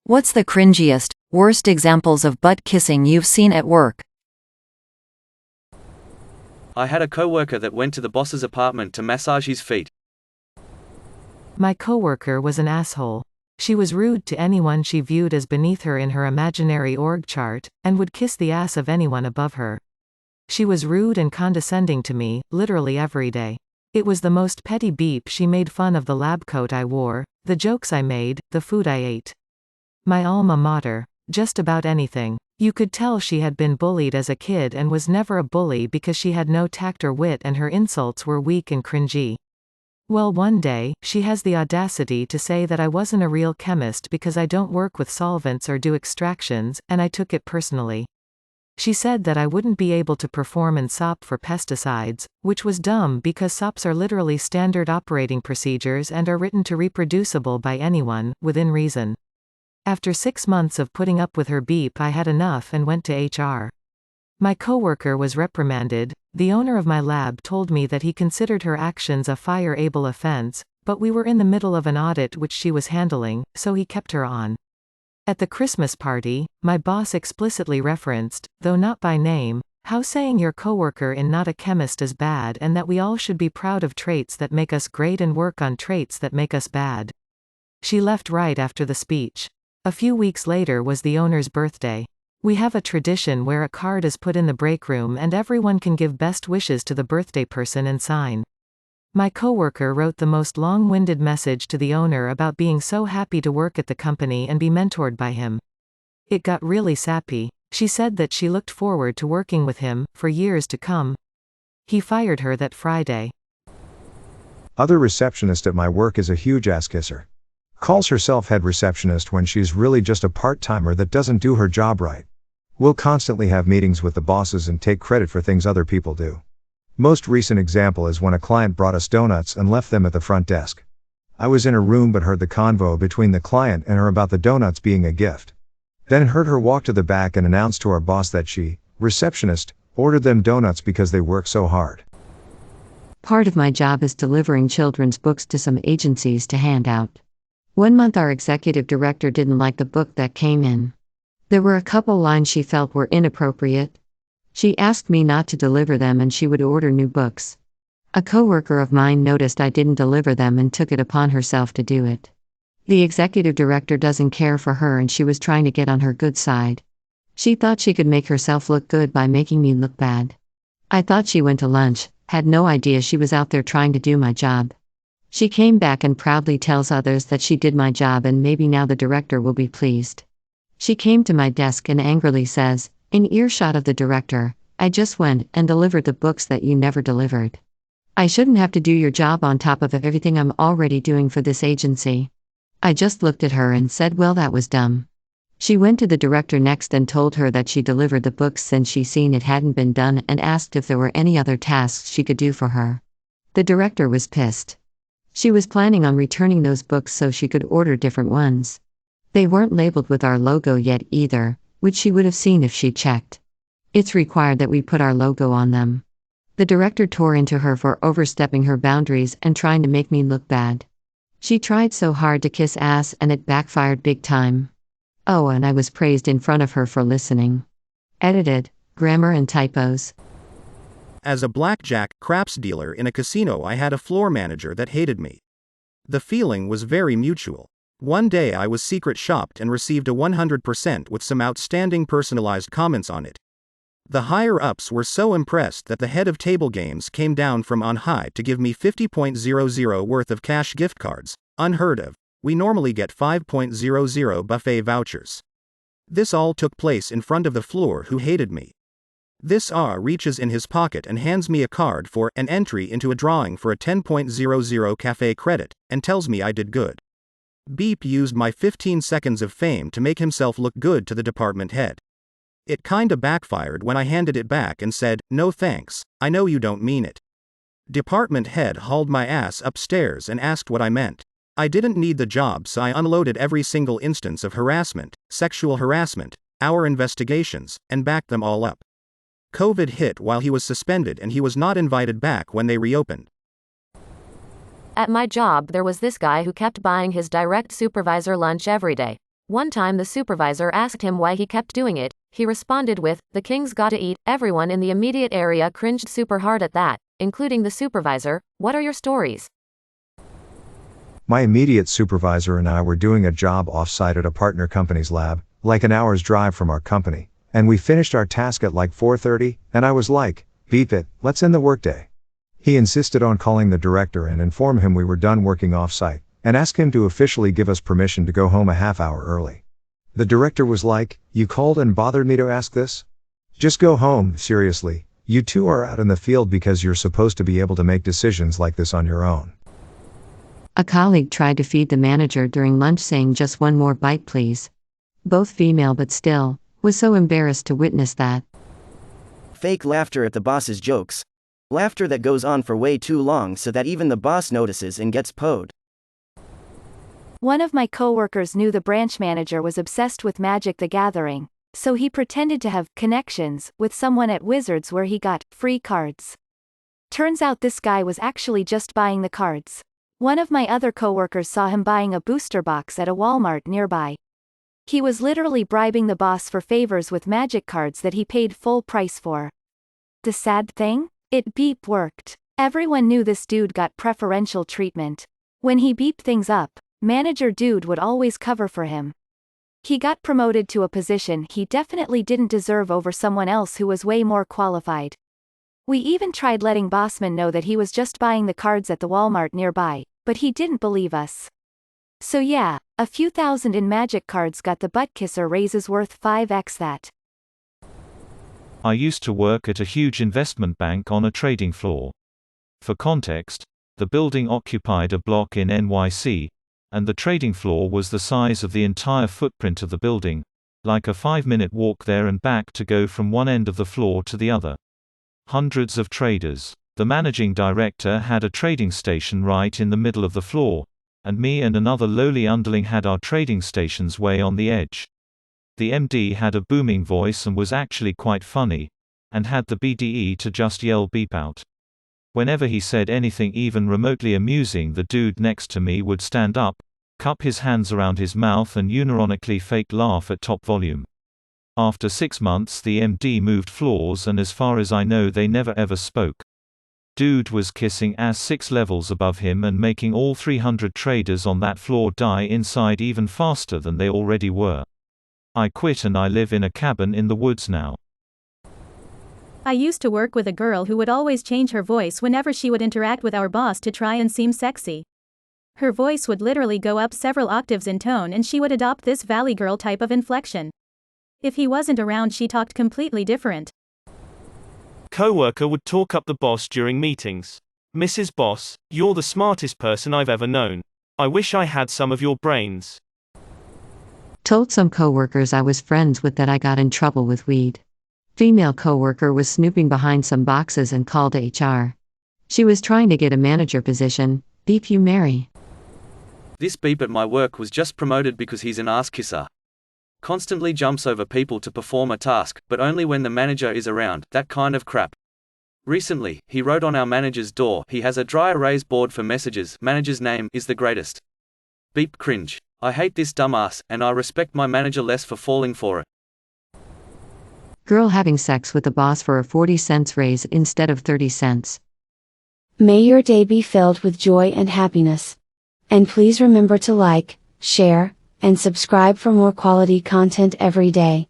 What's the cringiest, worst examples of butt kissing you've seen at work? I had a coworker that went to the boss's apartment to massage his feet. My coworker was an asshole. She was rude to anyone she viewed as beneath her in her imaginary org chart, and would kiss the ass of anyone above her. She was rude and condescending to me, literally every day. It was the most petty beep. She made fun of the lab coat I wore, the jokes I made, the food I ate. My alma mater. Just about anything. You could tell she had been bullied as a kid and was never a bully because she had no tact or wit and her insults were weak and cringy. Well, one day, she has the audacity to say that I wasn't a real chemist because I don't work with solvents or do extractions, and I took it personally. She said that I wouldn't be able to perform in SOP for pesticides, which was dumb because SOPs are literally standard operating procedures and are written to reproducible by anyone, within reason. After 6 months of putting up with her beep, I had enough and went to HR. My coworker was reprimanded. The owner of my lab told me that he considered her actions a fire-able offense, but we were in the middle of an audit which she was handling, so he kept her on. At the Christmas party, my boss explicitly referenced, though not by name, how saying your coworker in not a chemist is bad and that we all should be proud of traits that make us great and work on traits that make us bad. She left right after the speech. A few weeks later was the owner's birthday. We have a tradition where a card is put in the break room and everyone can give best wishes to the birthday person and sign. My coworker wrote the most long-winded message to the owner about being so happy to work at the company and be mentored by him. It got really sappy. She said that she looked forward to working with him for years to come. He fired her that Friday. Other receptionist at my work is a huge ass kisser. Calls herself head receptionist when she's really just a part-timer that doesn't do her job right. Will constantly have meetings with the bosses and take credit for things other people do. Most recent example is when a client brought us donuts and left them at the front desk. I was in a room but heard the convo between the client and her about the donuts being a gift. Then heard her walk to the back and announce to our boss that she, receptionist, ordered them donuts because they work so hard. Part of my job is delivering children's books to some agencies to hand out. One month our executive director didn't like the book that came in. There were a couple lines she felt were inappropriate. She asked me not to deliver them and she would order new books. A coworker of mine noticed I didn't deliver them and took it upon herself to do it. The executive director doesn't care for her and she was trying to get on her good side. She thought she could make herself look good by making me look bad. I thought she went to lunch, had no idea she was out there trying to do my job. She came back and proudly tells others that she did my job and maybe now the director will be pleased. She came to my desk and angrily says, in earshot of the director, I just went and delivered the books that you never delivered. I shouldn't have to do your job on top of everything I'm already doing for this agency. I just looked at her and said, well, that was dumb. She went to the director next and told her that she delivered the books since she seen it hadn't been done and asked if there were any other tasks she could do for her. The director was pissed. She was planning on returning those books so she could order different ones. They weren't labeled with our logo yet either, which she would have seen if she checked. It's required that we put our logo on them. The director tore into her for overstepping her boundaries and trying to make me look bad. She tried so hard to kiss ass and it backfired big time. Oh, and I was praised in front of her for listening. Edited, grammar and typos. As a blackjack craps dealer in a casino, I had a floor manager that hated me. The feeling was very mutual. One day I was secret shopped and received a 100% with some outstanding personalized comments on it. The higher-ups were so impressed that the head of table games came down from on high to give me 50.00 worth of cash gift cards, unheard of. We normally get 5.00 buffet vouchers. This all took place in front of the floor who hated me. This reaches in his pocket and hands me a card for an entry into a drawing for a 10.00 cafe credit, and tells me I did good. Beep used my 15 seconds of fame to make himself look good to the department head. It kinda backfired when I handed it back and said, no thanks, I know you don't mean it. Department head hauled my ass upstairs and asked what I meant. I didn't need the job, so I unloaded every single instance of harassment, sexual harassment, our investigations, and backed them all up. COVID hit while he was suspended and he was not invited back when they reopened. At my job there was this guy who kept buying his direct supervisor lunch every day. One time the supervisor asked him why he kept doing it. He responded with, "The king's gotta eat." Everyone in the immediate area cringed super hard at that, including the supervisor. What are your stories? My immediate supervisor and I were doing a job off-site at a partner company's lab, like an hour's drive from our company, and we finished our task at like 4:30, and I was like, "Beep it, let's end the workday." He insisted on calling the director and inform him we were done working off-site, and ask him to officially give us permission to go home a half hour early. The director was like, "You called and bothered me to ask this? Just go home, seriously, you two are out in the field because you're supposed to be able to make decisions like this on your own." A colleague tried to feed the manager during lunch saying, "Just one more bite please." Both female but still, was so embarrassed to witness that. Fake laughter at the boss's jokes. Laughter that goes on for way too long so that even the boss notices and gets PO'd. One of my coworkers knew the branch manager was obsessed with Magic the Gathering, so he pretended to have connections with someone at Wizards where he got free cards. Turns out this guy was actually just buying the cards. One of my other coworkers saw him buying a booster box at a Walmart nearby. He was literally bribing the boss for favors with Magic cards that he paid full price for. The sad thing? It beep worked. Everyone knew this dude got preferential treatment. When he beeped things up, manager dude would always cover for him. He got promoted to a position he definitely didn't deserve over someone else who was way more qualified. We even tried letting Bossman know that he was just buying the cards at the Walmart nearby, but he didn't believe us. So yeah, a few thousand in Magic cards got the butt kisser raises worth 5x that. I used to work at a huge investment bank on a trading floor. For context, the building occupied a block in NYC, and the trading floor was the size of the entire footprint of the building, like a 5-minute walk there and back to go from one end of the floor to the other. Hundreds of traders. The managing director had a trading station right in the middle of the floor, and me and another lowly underling had our trading stations way on the edge. The MD had a booming voice and was actually quite funny, and had the BDE to just yell beep out. Whenever he said anything even remotely amusing, the dude next to me would stand up, cup his hands around his mouth and unironically fake laugh at top volume. After 6 months the MD moved floors and as far as I know they never ever spoke. Dude was kissing ass 6 levels above him and making all 300 traders on that floor die inside even faster than they already were. I quit and I live in a cabin in the woods now. I used to work with a girl who would always change her voice whenever she would interact with our boss to try and seem sexy. Her voice would literally go up several octaves in tone and she would adopt this valley girl type of inflection. If he wasn't around, she talked completely different. Coworker would talk up the boss during meetings. "Mrs. Boss, you're the smartest person I've ever known. I wish I had some of your brains." Told some coworkers I was friends with that I got in trouble with weed. Female coworker was snooping behind some boxes and called HR. She was trying to get a manager position. Beep you Mary. This beep at my work was just promoted because he's an ass kisser. Constantly jumps over people to perform a task, but only when the manager is around, that kind of crap. Recently, he wrote on our manager's door he has a dry erase board for messages. Manager's name is the greatest. Beep cringe. I hate this dumbass, and I respect my manager less for falling for it. Girl having sex with the boss for a 40-cent raise instead of 30 cents. May your day be filled with joy and happiness. And please remember to like, share, and subscribe for more quality content every day.